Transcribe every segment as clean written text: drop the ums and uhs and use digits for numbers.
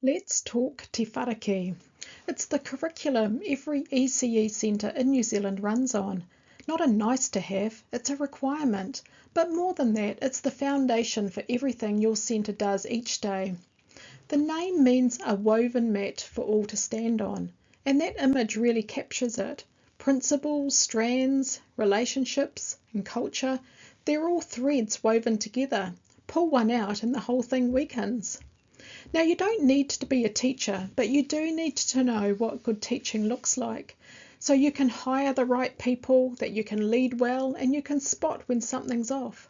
Let's talk Te Whāriki. It's the curriculum every ECE centre in New Zealand runs on. Not a nice to have, it's a requirement, but more than that, it's the foundation for everything your centre does each day. The name means a woven mat for all to stand on, and that image really captures it. Principles, strands, relationships, and culture, they're all threads woven together. Pull one out and the whole thing weakens. Now, you don't need to be a teacher, but you do need to know what good teaching looks like. So you can hire the right people, that you can lead well, and you can spot when something's off.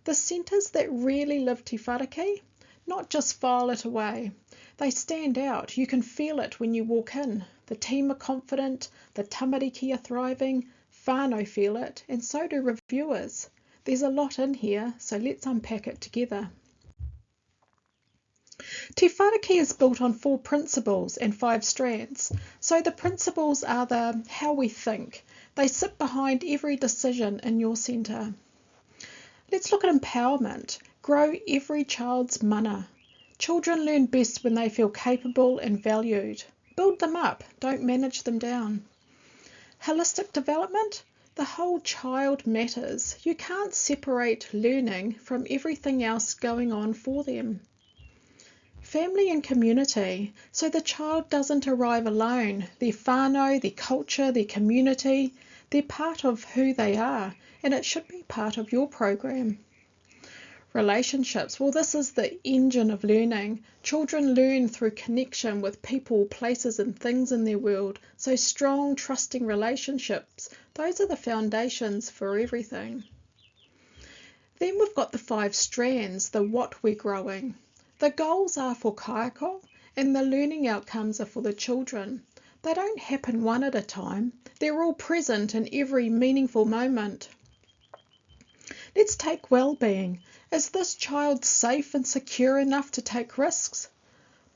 The centres that really live Te Whāriki, not just file it away. They stand out. You can feel it when you walk in. The team are confident, the tamariki are thriving, whānau feel it, and so do reviewers. There's a lot in here, so let's unpack it together. Te Whāriki is built on 4 principles and 5 strands. So the principles are how we think. They sit behind every decision in your centre. Let's look at empowerment. Grow every child's mana. Children learn best when they feel capable and valued. Build them up, don't manage them down. Holistic development. The whole child matters. You can't separate learning from everything else going on for them. Family and community, so the child doesn't arrive alone. Their whānau, their culture, their community, they're part of who they are, and it should be part of your program. Relationships, well, this is the engine of learning. Children learn through connection with people, places and things in their world, so strong, trusting relationships, those are the foundations for everything. Then we've got the 5 strands, the what we're growing. The goals are for kaiako and the learning outcomes are for the children. They don't happen one at a time. They're all present in every meaningful moment. Let's take well-being. Is this child safe and secure enough to take risks?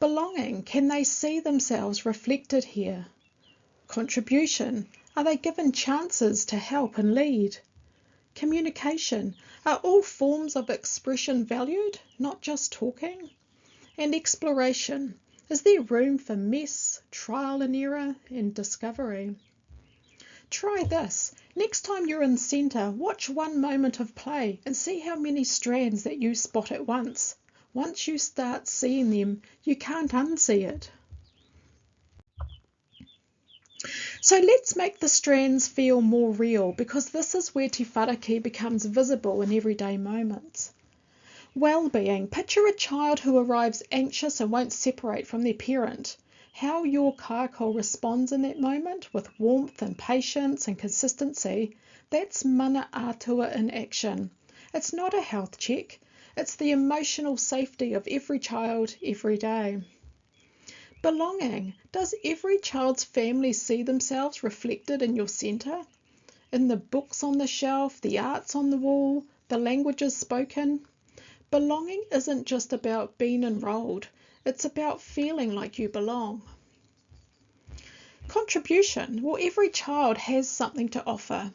Belonging. Can they see themselves reflected here? Contribution. Are they given chances to help and lead? Communication. Are all forms of expression valued, not just talking? And exploration. Is there room for mess, trial and error, and discovery? Try this. Next time you're in centre, watch one moment of play and see how many strands that you spot at once. Once you start seeing them, you can't unsee it. So let's make the strands feel more real, because this is where Te Whāriki becomes visible in everyday moments. Well-being. Picture a child who arrives anxious and won't separate from their parent. How your kaiako responds in that moment with warmth and patience and consistency, that's mana atua in action. It's not a health check. It's the emotional safety of every child every day. Belonging. Does every child's family see themselves reflected in your centre? In the books on the shelf, the arts on the wall, the languages spoken? Belonging isn't just about being enrolled. It's about feeling like you belong. Contribution. Well, every child has something to offer.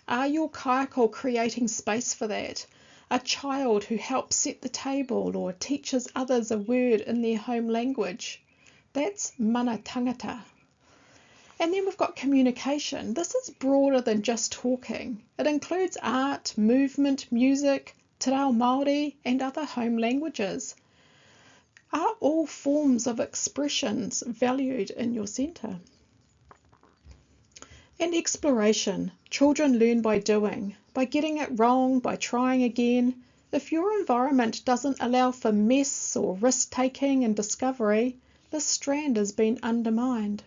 Are your kaiako creating space for that? A child who helps set the table or teaches others a word in their home language. That's mana tangata. And then we've got communication. This is broader than just talking. It includes art, movement, music, te reo Māori and other home languages. Are all forms of expressions valued in your centre? And exploration. Children learn by doing, by getting it wrong, by trying again. If your environment doesn't allow for mess or risk-taking and discovery, this strand has been undermined.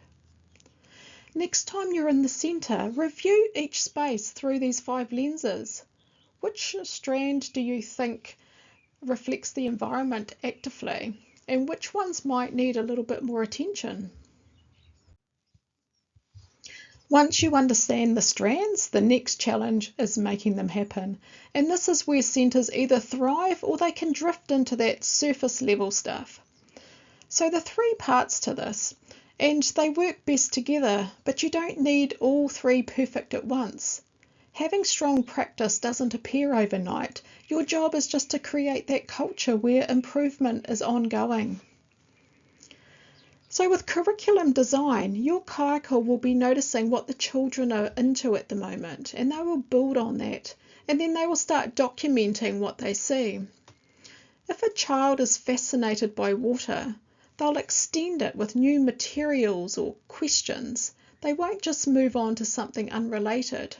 Next time you're in the centre, review each space through these 5 lenses. Which strand do you think reflects the environment actively, and which ones might need a little bit more attention? Once you understand the strands, the next challenge is making them happen. And this is where centres either thrive or they can drift into that surface level stuff. So the 3 parts to this, and they work best together, but you don't need all 3 perfect at once. Having strong practice doesn't appear overnight. Your job is just to create that culture where improvement is ongoing. So with curriculum design, your kaiako will be noticing what the children are into at the moment, and they will build on that, and then they will start documenting what they see. If a child is fascinated by water, they'll extend it with new materials or questions. They won't just move on to something unrelated.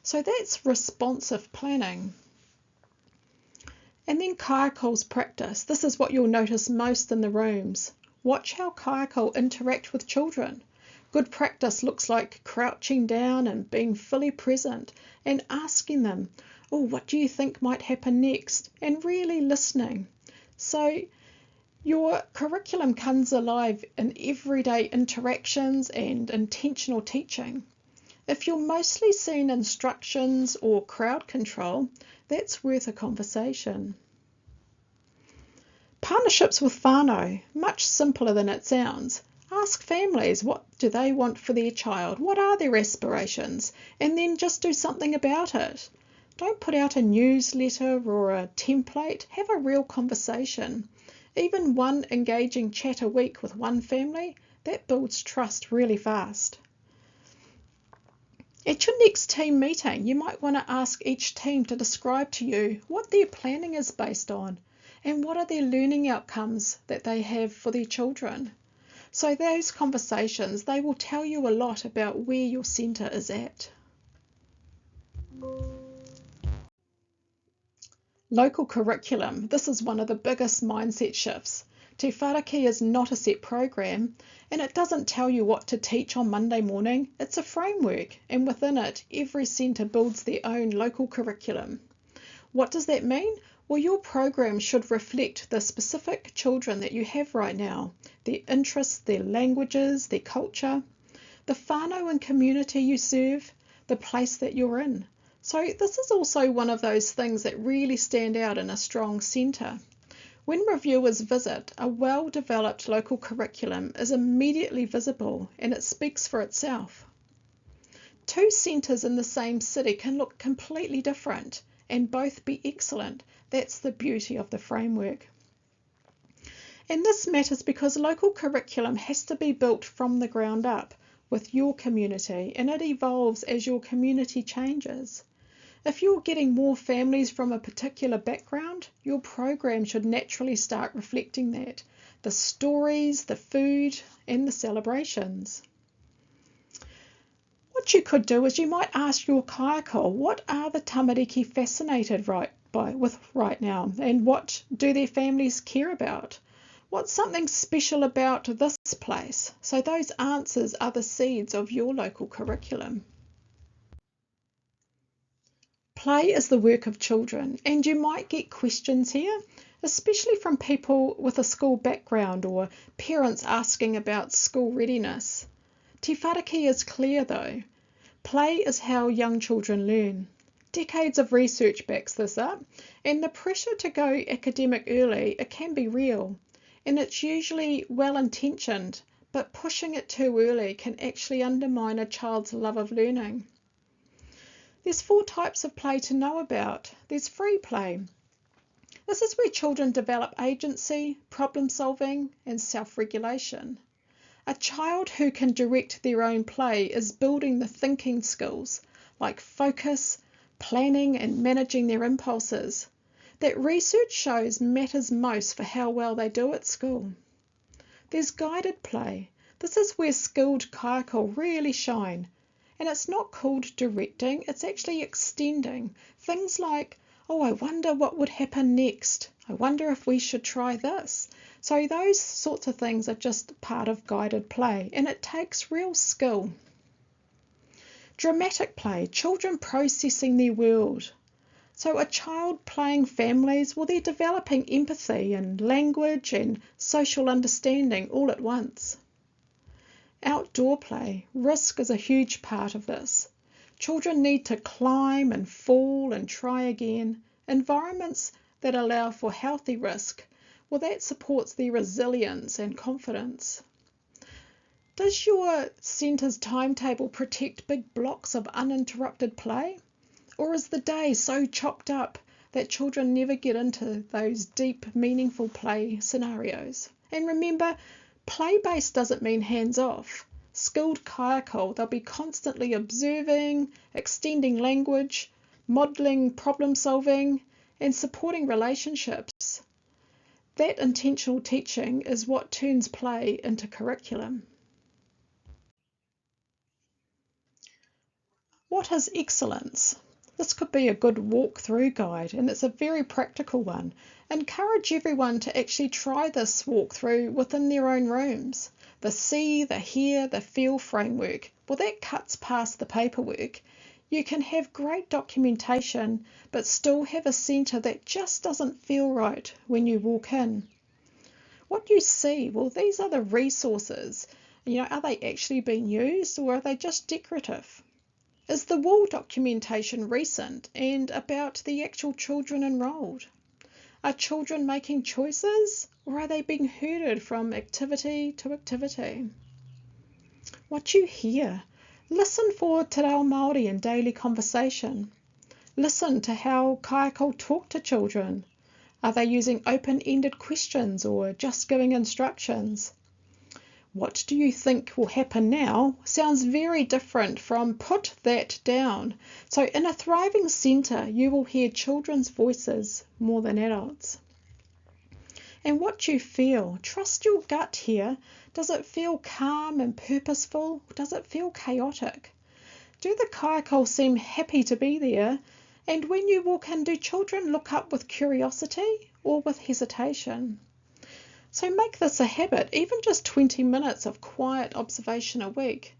So that's responsive planning. And then kaiako's practice. This is what you'll notice most in the rooms. Watch how kaiako interact with children. Good practice looks like crouching down and being fully present and asking them, oh, what do you think might happen next? And really listening. So your curriculum comes alive in everyday interactions and intentional teaching. If you're mostly seeing instructions or crowd control, that's worth a conversation. Partnerships with whānau, much simpler than it sounds. Ask families what do they want for their child, what are their aspirations, and then just do something about it. Don't put out a newsletter or a template, have a real conversation. Even one engaging chat a week with one family, that builds trust really fast. At your next team meeting, you might want to ask each team to describe to you what their planning is based on and what are their learning outcomes that they have for their children. So those conversations, they will tell you a lot about where your centre is at. Local curriculum. This is one of the biggest mindset shifts. Te Whāriki is not a set program, and it doesn't tell you what to teach on Monday morning. It's a framework, and within it, every centre builds their own local curriculum. What does that mean? Well, your program should reflect the specific children that you have right now, their interests, their languages, their culture, the whānau and community you serve, the place that you're in. So this is also one of those things that really stand out in a strong centre. When reviewers visit, a well-developed local curriculum is immediately visible and it speaks for itself. Two centres in the same city can look completely different and both be excellent. That's the beauty of the framework. And this matters because local curriculum has to be built from the ground up with your community, and it evolves as your community changes. If you're getting more families from a particular background, your program should naturally start reflecting that. The stories, the food, and the celebrations. What you could do is you might ask your kaiako, what are the tamariki fascinated with right now, and what do their families care about? What's something special about this place? So those answers are the seeds of your local curriculum. Play is the work of children, and you might get questions here, especially from people with a school background or parents asking about school readiness. Te Whāriki is clear though. Play is how young children learn. Decades of research backs this up, and the pressure to go academic early, it can be real, and it's usually well-intentioned, but pushing it too early can actually undermine a child's love of learning. There's 4 types of play to know about. There's free play. This is where children develop agency, problem solving, and self-regulation. A child who can direct their own play is building the thinking skills, like focus, planning, and managing their impulses, that research shows matters most for how well they do at school. There's guided play. This is where skilled kaiako really shine. And it's not called directing, it's actually extending. Things like, oh, I wonder what would happen next. I wonder if we should try this. So those sorts of things are just part of guided play, and it takes real skill. Dramatic play, children processing their world. So a child playing families, well, they're developing empathy and language and social understanding all at once. Outdoor play, risk is a huge part of this. Children need to climb and fall and try again. Environments that allow for healthy risk, well, that supports their resilience and confidence. Does your centre's timetable protect big blocks of uninterrupted play? Or is the day so chopped up that children never get into those deep, meaningful play scenarios? And remember, Play-based doesn't mean hands-off. Skilled kaiako, they'll be constantly observing, extending language, modelling problem solving, and supporting relationships. That intentional teaching is what turns play into curriculum. What is excellence? This could be a good walkthrough guide, and it's a very practical one. Encourage everyone to actually try this walkthrough within their own rooms. The see, the hear, the feel framework, well, that cuts past the paperwork. You can have great documentation, but still have a centre that just doesn't feel right when you walk in. What you see, well, these are the resources. Are they actually being used, or are they just decorative? Is the wall documentation recent and about the actual children enrolled? Are children making choices, or are they being herded from activity to activity? What you hear. Listen for te reo Māori in daily conversation. Listen to how kaiako talk to children. Are they using open-ended questions or just giving instructions? What do you think will happen now sounds very different from put that down. So in a thriving centre, you will hear children's voices more than adults. And what you feel, trust your gut here. Does it feel calm and purposeful? Does it feel chaotic? Do the kaiako seem happy to be there? And when you walk in, do children look up with curiosity or with hesitation? So make this a habit. Even just 20 minutes of quiet observation a week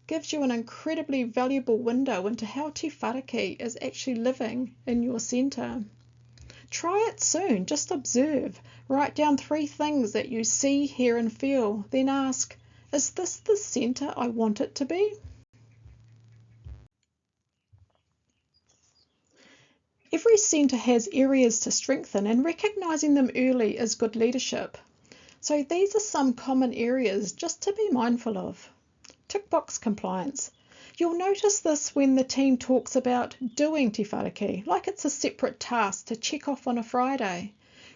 gives you an incredibly valuable window into how Te Whāriki is actually living in your centre. Try it soon. Just observe. Write down 3 things that you see, hear and feel. Then ask, is this the centre I want it to be? Every centre has areas to strengthen, and recognising them early is good leadership. So these are some common areas just to be mindful of. Tick box compliance. You'll notice this when the team talks about doing Te Whāriki, like it's a separate task to check off on a Friday.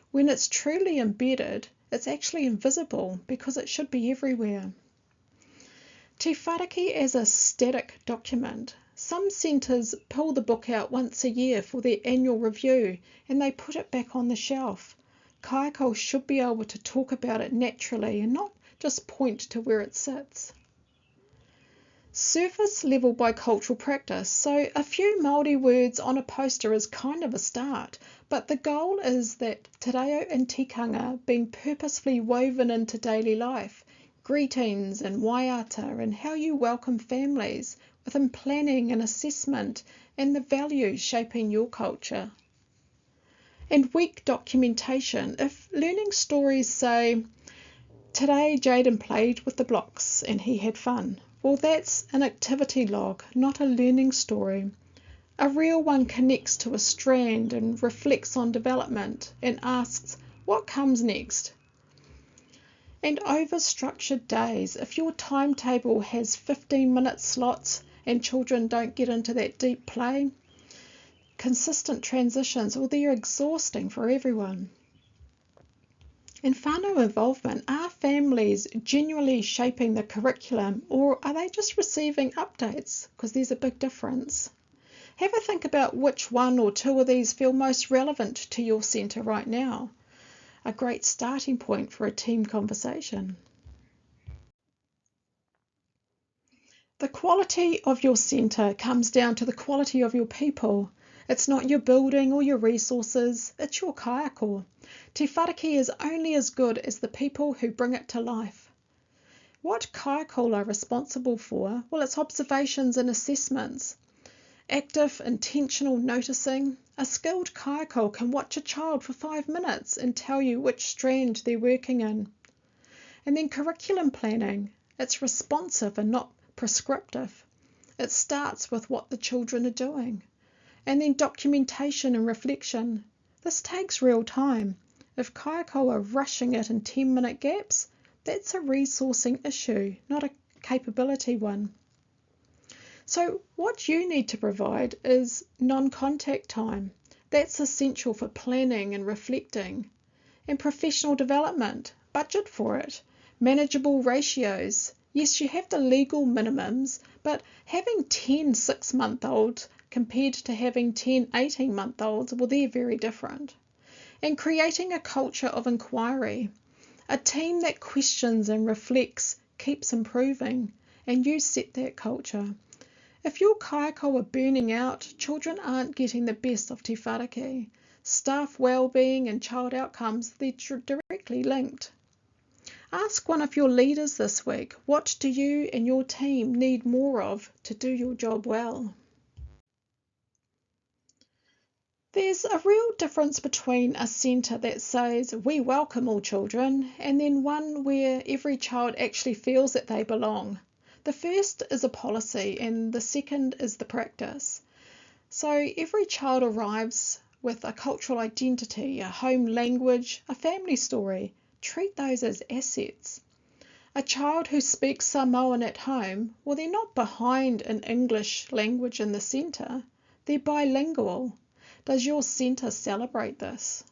When it's truly embedded, it's actually invisible because it should be everywhere. Te Whāriki as a static document. Some centres pull the book out once a year for their annual review and they put it back on the shelf. Kaiako should be able to talk about it naturally and not just point to where it sits. Surface level bicultural practice. So a few Māori words on a poster is kind of a start, but the goal is that te reo and tikanga being purposefully woven into daily life. Greetings and waiata and how you welcome families within planning and assessment and the values shaping your culture. And week documentation. If learning stories say, today Jaden played with the blocks and he had fun, well, that's an activity log, not a learning story. A real one connects to a strand and reflects on development and asks, what comes next? And over-structured days. If your timetable has 15-minute slots and children don't get into that deep play, consistent transitions, well, they're exhausting for everyone. And whānau involvement. Are families genuinely shaping the curriculum, or are they just receiving updates? Because there's a big difference. Have a think about which one or two of these feel most relevant to your centre right now. A great starting point for a team conversation. The quality of your centre comes down to the quality of your people. It's not your building or your resources, it's your kaiako. Te Whāriki is only as good as the people who bring it to life. What kaiako are responsible for? Well, it's observations and assessments. Active, intentional noticing. A skilled kaiako can watch a child for 5 minutes and tell you which strand they're working in. And then curriculum planning. It's responsive and not prescriptive. It starts with what the children are doing. And then documentation and reflection. This takes real time. If kaiako are rushing it in 10-minute gaps, that's a resourcing issue, not a capability one. So what you need to provide is non-contact time. That's essential for planning and reflecting. And professional development, budget for it. Manageable ratios. Yes, you have the legal minimums, but having 10 6-month-olds compared to having 10 18-month-olds, well, they're very different. And creating a culture of inquiry. A team that questions and reflects keeps improving, and you set that culture. If your kaiako are burning out, children aren't getting the best of Te Whāriki. Staff well-being and child outcomes, they're directly linked. Ask one of your leaders this week, what do you and your team need more of to do your job well? There's a real difference between a centre that says we welcome all children and then one where every child actually feels that they belong. The first is a policy and the second is the practice. So every child arrives with a cultural identity, a home language, a family story. Treat those as assets. A child who speaks Samoan at home, well, they're not behind in English language in the centre. They're bilingual. Does your centre celebrate this?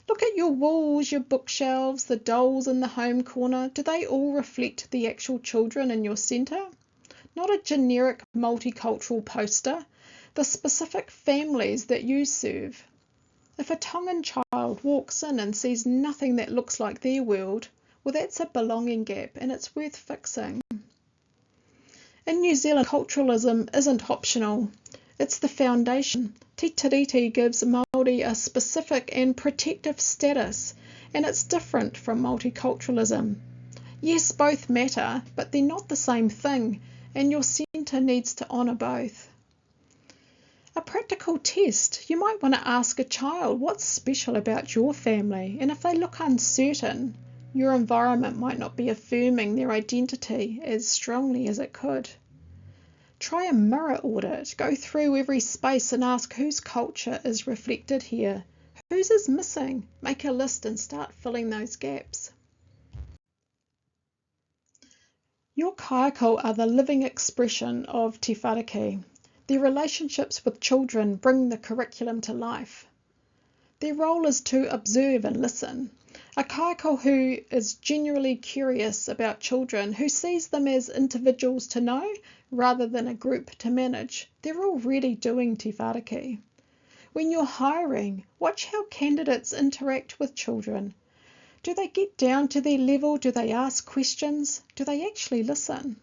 Look at your walls, your bookshelves, the dolls in the home corner. Do they all reflect the actual children in your centre? Not a generic multicultural poster, the specific families that you serve. If a Tongan child walks in and sees nothing that looks like their world, well, that's a belonging gap and it's worth fixing. In New Zealand, culturalism isn't optional. It's the foundation. Te Tiriti gives Māori a specific and protective status, and it's different from multiculturalism. Yes, both matter, but they're not the same thing, and your centre needs to honour both. A practical test. You might want to ask a child what's special about your family, and if they look uncertain, your environment might not be affirming their identity as strongly as it could. Try a mirror audit. Go through every space and ask whose culture is reflected here. Whose is missing? Make a list and start filling those gaps. Your kaiako are the living expression of Te Whāriki. Their relationships with children bring the curriculum to life. Their role is to observe and listen. A kaiako who is genuinely curious about children, who sees them as individuals to know rather than a group to manage, they're already doing Te Whāriki. When you're hiring, watch how candidates interact with children. Do they get down to their level? Do they ask questions? Do they actually listen?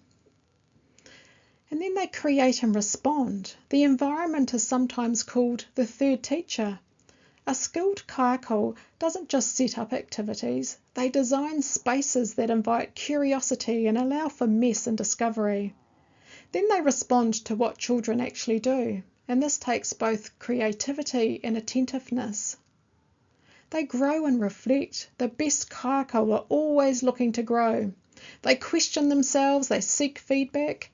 And then they create and respond. The environment is sometimes called the third teacher. A skilled kaiako doesn't just set up activities, they design spaces that invite curiosity and allow for mess and discovery. Then they respond to what children actually do, and this takes both creativity and attentiveness. They grow and reflect. The best kaiako are always looking to grow. They question themselves, they seek feedback.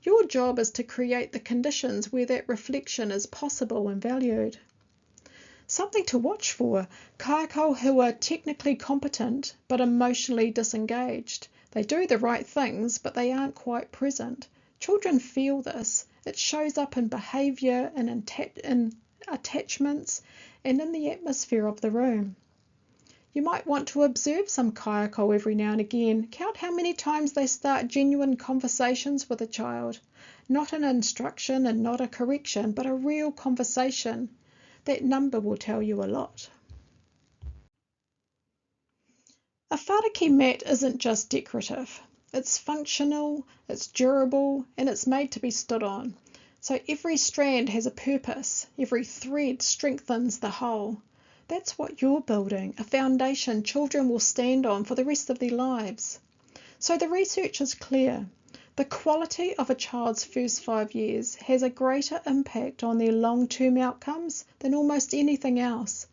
Your job is to create the conditions where that reflection is possible and valued. Something to watch for, kaiako who are technically competent but emotionally disengaged. They do the right things but they aren't quite present. Children feel this. It shows up in behaviour and in attachments and in the atmosphere of the room. You might want to observe some kaiako every now and again. Count how many times they start genuine conversations with a child. Not an instruction and not a correction, but a real conversation. That number will tell you a lot. A whāriki mat isn't just decorative. It's functional, it's durable, and it's made to be stood on. So every strand has a purpose. Every thread strengthens the whole. That's what you're building, a foundation children will stand on for the rest of their lives. So the research is clear. The quality of a child's first 5 years has a greater impact on their long-term outcomes than almost anything else.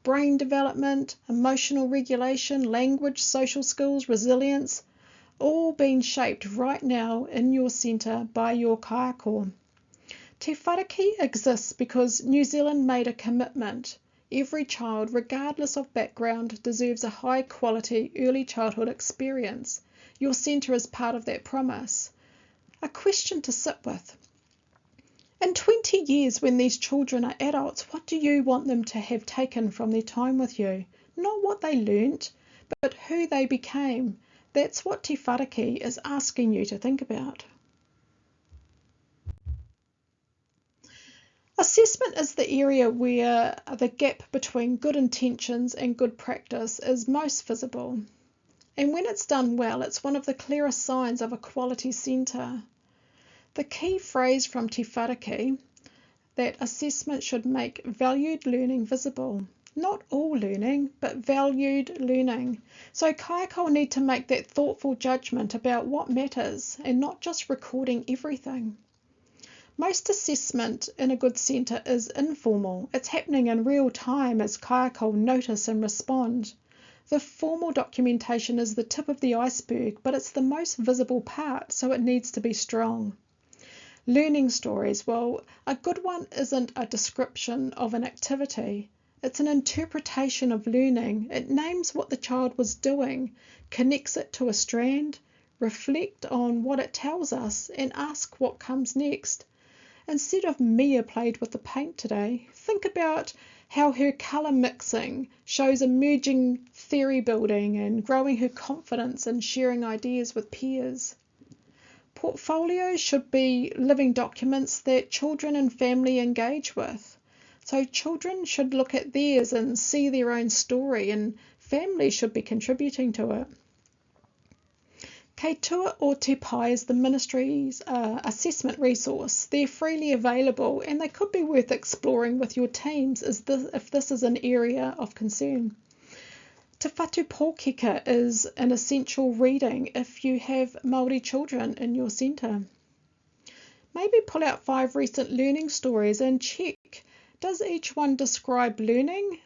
Brain development, emotional regulation, language, social skills, resilience, all being shaped right now in your centre by your kaiako. Te Whāriki exists because New Zealand made a commitment. Every child, regardless of background, deserves a high-quality early childhood experience. Your centre is part of that promise. A question to sit with. In 20 years, when these children are adults, what do you want them to have taken from their time with you? Not what they learnt, but who they became. That's what Te Whāriki is asking you to think about. Assessment is the area where the gap between good intentions and good practice is most visible. And when it's done well, it's one of the clearest signs of a quality centre. The key phrase from Te Whāriki, that assessment should make valued learning visible. Not all learning, but valued learning. So kaiako need to make that thoughtful judgment about what matters and not just recording everything. Most assessment in a good centre is informal. It's happening in real time as kaiako notice and respond. The formal documentation is the tip of the iceberg, but it's the most visible part, so it needs to be strong. Learning stories, well, a good one isn't a description of an activity. It's an interpretation of learning. It names what the child was doing, connects it to a strand, reflect on what it tells us, and ask what comes next. Instead of Mia played with the paint today, think about how her colour mixing shows emerging theory building and growing her confidence in sharing ideas with peers. Portfolios should be living documents that children and family engage with. So children should look at theirs and see their own story, and families should be contributing to it. Kei Tua o Te Pai is the Ministry's assessment resource. They're freely available and they could be worth exploring with your teams if this is an area of concern. Te Whatu Pōkeka is an essential reading if you have Māori children in your centre. Maybe pull out 5 recent learning stories and check, does each one describe learning?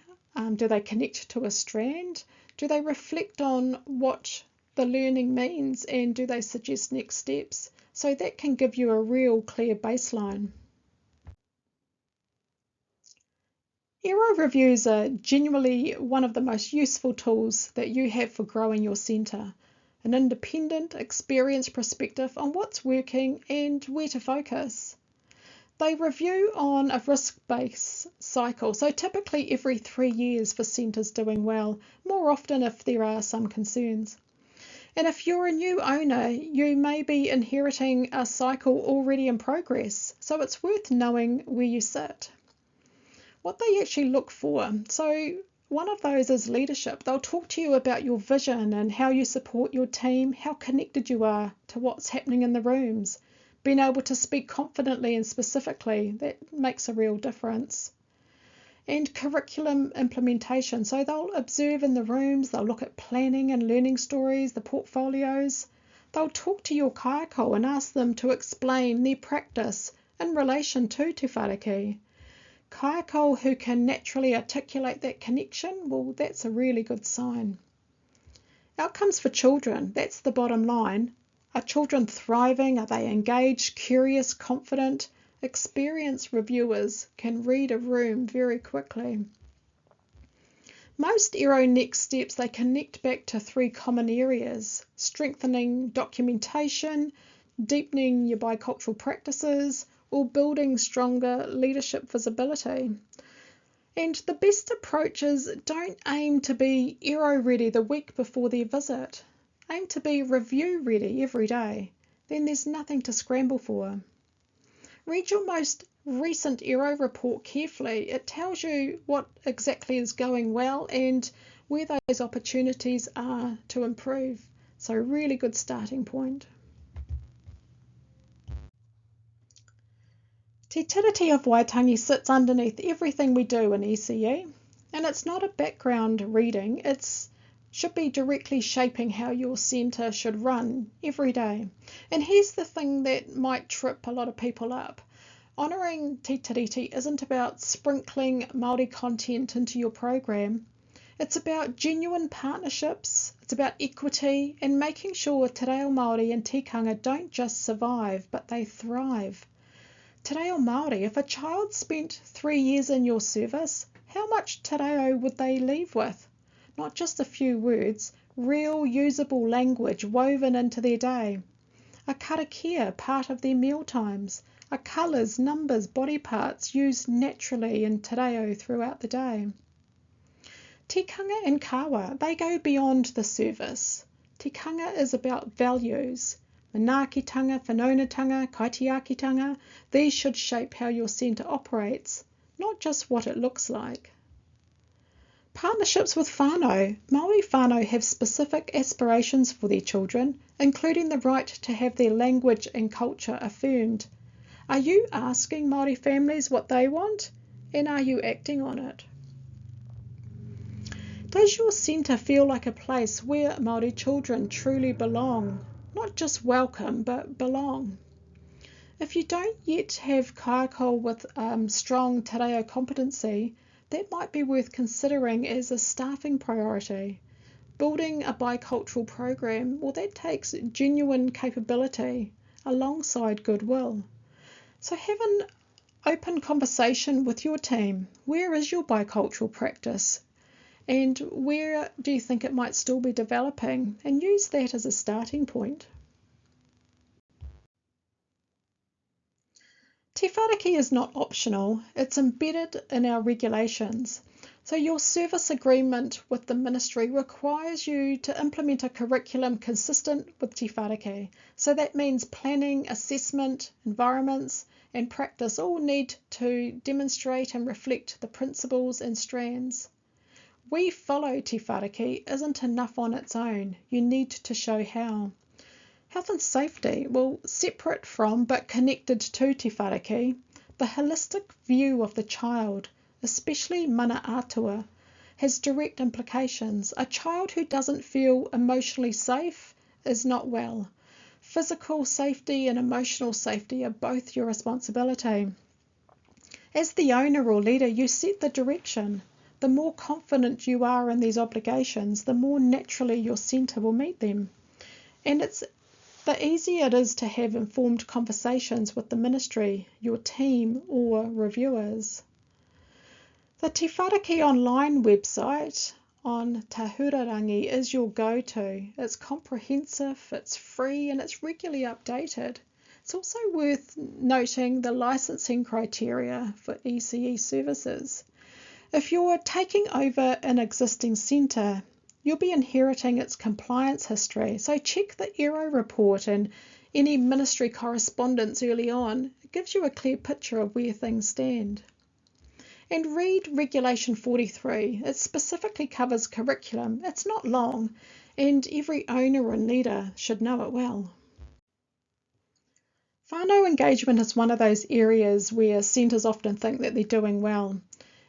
Do they connect to a strand? Do they reflect on what the learning means, and do they suggest next steps? So that can give you a real clear baseline. Ero reviews are genuinely one of the most useful tools that you have for growing your centre. An independent, experienced perspective on what's working and where to focus. They review on a risk-based cycle, so typically every 3 years for centres doing well, more often if there are some concerns. And if you're a new owner, you may be inheriting a cycle already in progress, so it's worth knowing where you sit. What they actually look for. So one of those is leadership. They'll talk to you about your vision and how you support your team, how connected you are to what's happening in the rooms. Being able to speak confidently and specifically, that makes a real difference. And curriculum implementation. So they'll observe in the rooms, they'll look at planning and learning stories, the portfolios. They'll talk to your kaiako and ask them to explain their practice in relation to Te Whāriki. Kaiako who can naturally articulate that connection, well, that's a really good sign. Outcomes for children, that's the bottom line. Are children thriving? Are they engaged, curious, confident? Experienced reviewers can read a room very quickly. Most Ero next steps, they connect back to 3 common areas: strengthening documentation, deepening your bicultural practices, or building stronger leadership visibility. And the best approaches don't aim to be Ero ready the week before their visit. Aim to be review ready every day. Then there's nothing to scramble for. Read your most recent Ero report carefully. It tells you what exactly is going well and where those opportunities are to improve. So really good starting point. Te Tiriti of Waitangi sits underneath everything we do in ECE, and it's not a background reading, it should be directly shaping how your centre should run every day. And here's the thing that might trip a lot of people up. Honouring Te Tiriti isn't about sprinkling Māori content into your program. It's about genuine partnerships, it's about equity and making sure Te Reo Māori and tikanga don't just survive, but they thrive. Te Reo Māori, if a child spent 3 years in your service, how much te reo would they leave with? Not just a few words, real usable language woven into their day. A karakia, part of their meal times. A colours, numbers, body parts used naturally in te reo throughout the day. Tikanga and kawa, they go beyond the service. Tikanga is about values. Manaakitanga, whanaungatanga, kaitiakitanga, these should shape how your centre operates, not just what it looks like. Partnerships with whānau. Māori whānau have specific aspirations for their children, including the right to have their language and culture affirmed. Are you asking Māori families what they want, and are you acting on it? Does your centre feel like a place where Māori children truly belong? Not just welcome, but belong. If you don't yet have kaiako with strong te reo competency, that might be worth considering as a staffing priority. Building a bicultural program, well, that takes genuine capability alongside goodwill. So have an open conversation with your team. Where is your bicultural practice? And where do you think it might still be developing? And use that as a starting point. Te Whāriki is not optional, it's embedded in our regulations. So your service agreement with the ministry requires you to implement a curriculum consistent with Te Whāriki. So that means planning, assessment, environments and practice all need to demonstrate and reflect the principles and strands. We follow Te Whāriki isn't enough on its own. You need to show how. Health and safety, well, separate from but connected to Te Whāriki, the holistic view of the child, especially mana atua, has direct implications. A child who doesn't feel emotionally safe is not well. Physical safety and emotional safety are both your responsibility. As the owner or leader, you set the direction. The more confident you are in these obligations, the more naturally your centre will meet them. And the easier it is to have informed conversations with the ministry, your team or reviewers. The Te Whāriki online website on Tahurarangi is your go-to. It's comprehensive, it's free and it's regularly updated. It's also worth noting the licensing criteria for ECE services. If you're taking over an existing centre, you'll be inheriting its compliance history, so check the ERO report and any ministry correspondence early on. It gives you a clear picture of where things stand. And read Regulation 43. It specifically covers curriculum. It's not long, and every owner and leader should know it well. Whānau engagement is one of those areas where centres often think that they're doing well,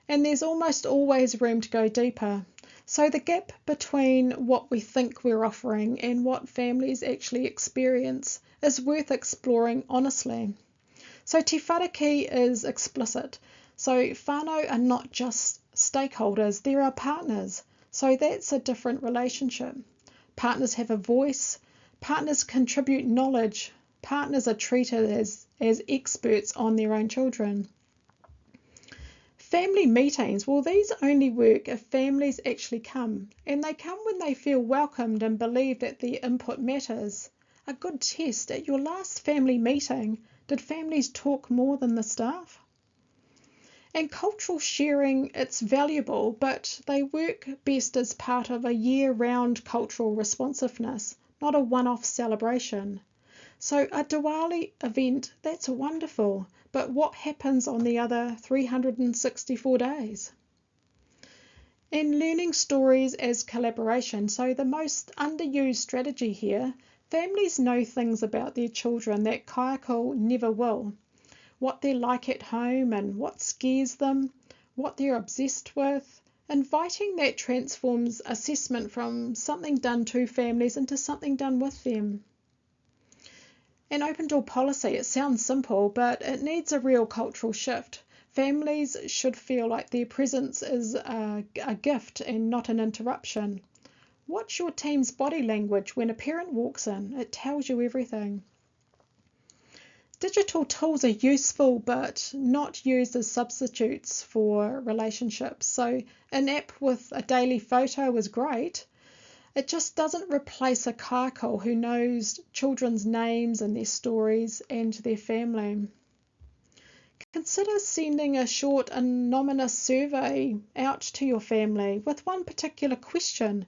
and there's almost always room to go deeper. So the gap between what we think we're offering and what families actually experience is worth exploring honestly. So Te Whāriki is explicit. So whānau are not just stakeholders, they're our partners. So that's a different relationship. Partners have a voice, partners contribute knowledge, partners are treated as experts on their own children. Family meetings, well, these only work if families actually come, and they come when they feel welcomed and believe that their input matters. A good test: at your last family meeting, did families talk more than the staff? And cultural sharing, it's valuable, but they work best as part of a year-round cultural responsiveness, not a one-off celebration. So a Diwali event, that's wonderful, but what happens on the other 364 days? And learning stories as collaboration. So the most underused strategy here, families know things about their children that kaiako never will. What they're like at home and what scares them, what they're obsessed with. Inviting that transforms assessment from something done to families into something done with them. An open door policy, it sounds simple, but it needs a real cultural shift. Families should feel like their presence is a gift and not an interruption. Watch your team's body language when a parent walks in. It tells you everything. Digital tools are useful, but not used as substitutes for relationships. So an app with a daily photo is great. It just doesn't replace a kaiako who knows children's names and their stories and their family. Consider sending a short anonymous survey out to your family with one particular question.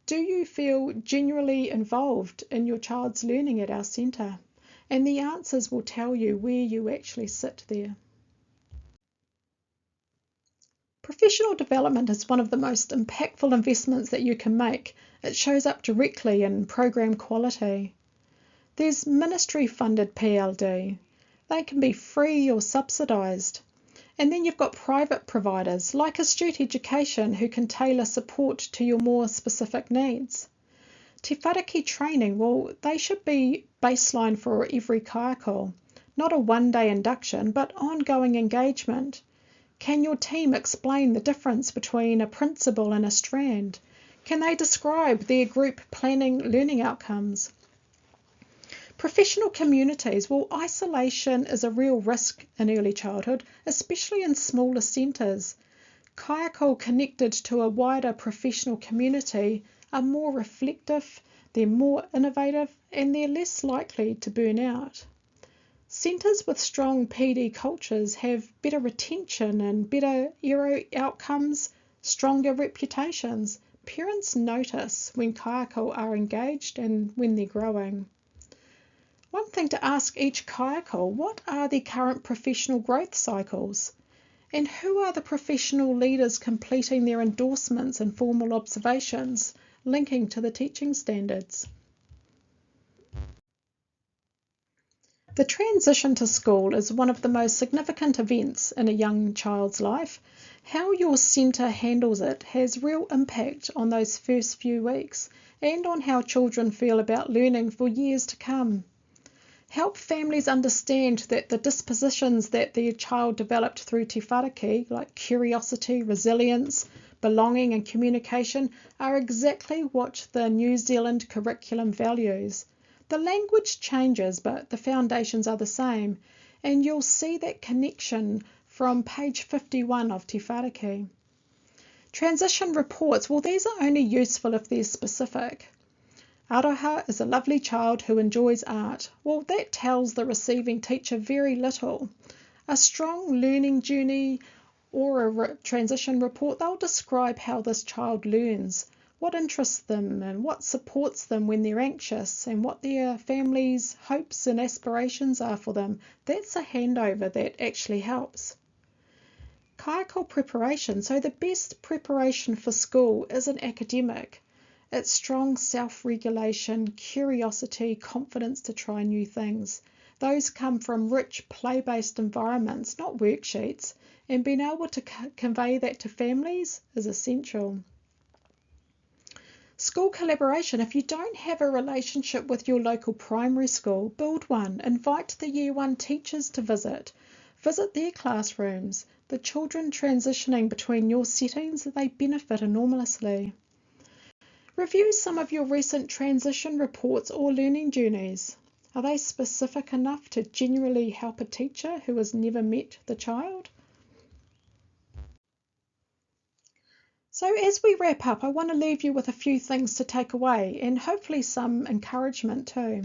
Do you feel genuinely involved in your child's learning at our centre? And the answers will tell you where you actually sit there. Professional development is one of the most impactful investments that you can make. It shows up directly in program quality. There's ministry-funded PLD. They can be free or subsidised. And then you've got private providers like Astute Education who can tailor support to your more specific needs. Te Whāriki training, well, they should be baseline for every kaiako, not a one-day induction, but ongoing engagement. Can your team explain the difference between a principle and a strand? Can they describe their group planning learning outcomes? Professional communities, well, isolation is a real risk in early childhood, especially in smaller centres. Kaiako connected to a wider professional community are more reflective, they're more innovative, and they're less likely to burn out. Centres with strong PD cultures have better retention and better ERO outcomes, stronger reputations. Parents notice when kaiako are engaged and when they're growing. One thing to ask each kaiako, what are the current professional growth cycles? And who are the professional leaders completing their endorsements and formal observations, linking to the teaching standards? The transition to school is one of the most significant events in a young child's life. How your centre handles it has real impact on those first few weeks and on how children feel about learning for years to come. Help families understand that the dispositions that their child developed through Te Whāriki, like curiosity, resilience, belonging and communication, are exactly what the New Zealand curriculum values. The language changes, but the foundations are the same, and you'll see that connection from page 51 of Te Whāriki. Transition reports, well, these are only useful if they're specific. Aroha is a lovely child who enjoys art. Well, that tells the receiving teacher very little. A strong learning journey or a transition report, they'll describe how this child learns, what interests them and what supports them when they're anxious and what their family's hopes and aspirations are for them. That's a handover that actually helps. Kaiako preparation. So the best preparation for school isn't academic. It's strong self-regulation, curiosity, confidence to try new things. Those come from rich play-based environments, not worksheets, and being able to convey that to families is essential. School collaboration. If you don't have a relationship with your local primary school, build one. Invite the Year 1 teachers to visit. Visit their classrooms. The children transitioning between your settings, they benefit enormously. Review some of your recent transition reports or learning journeys. Are they specific enough to genuinely help a teacher who has never met the child? So as we wrap up, I want to leave you with a few things to take away and hopefully some encouragement too.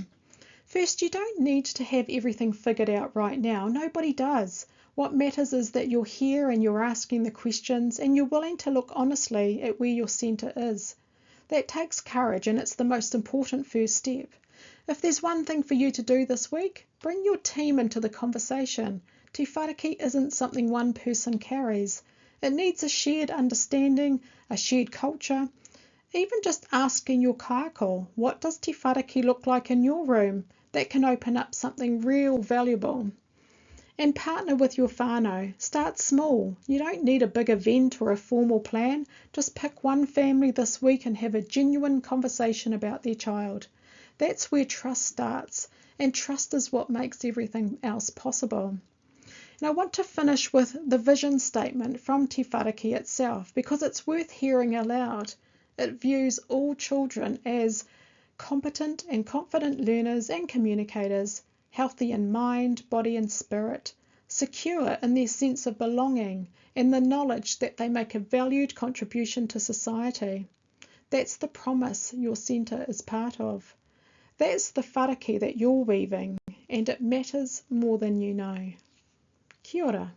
First, you don't need to have everything figured out right now. Nobody does. What matters is that you're here and you're asking the questions and you're willing to look honestly at where your centre is. That takes courage and it's the most important first step. If there's one thing for you to do this week, bring your team into the conversation. Te Whāriki isn't something one person carries. It needs a shared understanding, a shared culture. Even just asking your kaiako, what does Te Whāriki look like in your room? That can open up something real valuable. And partner with your whānau. Start small. You don't need a big event or a formal plan. Just pick one family this week and have a genuine conversation about their child. That's where trust starts, and trust is what makes everything else possible. And I want to finish with the vision statement from Te Whāriki itself because it's worth hearing aloud. It views all children as competent and confident learners and communicators, healthy in mind, body and spirit, secure in their sense of belonging and the knowledge that they make a valued contribution to society. That's the promise your centre is part of. That's the whāriki that you're weaving, and it matters more than you know. Kia ora.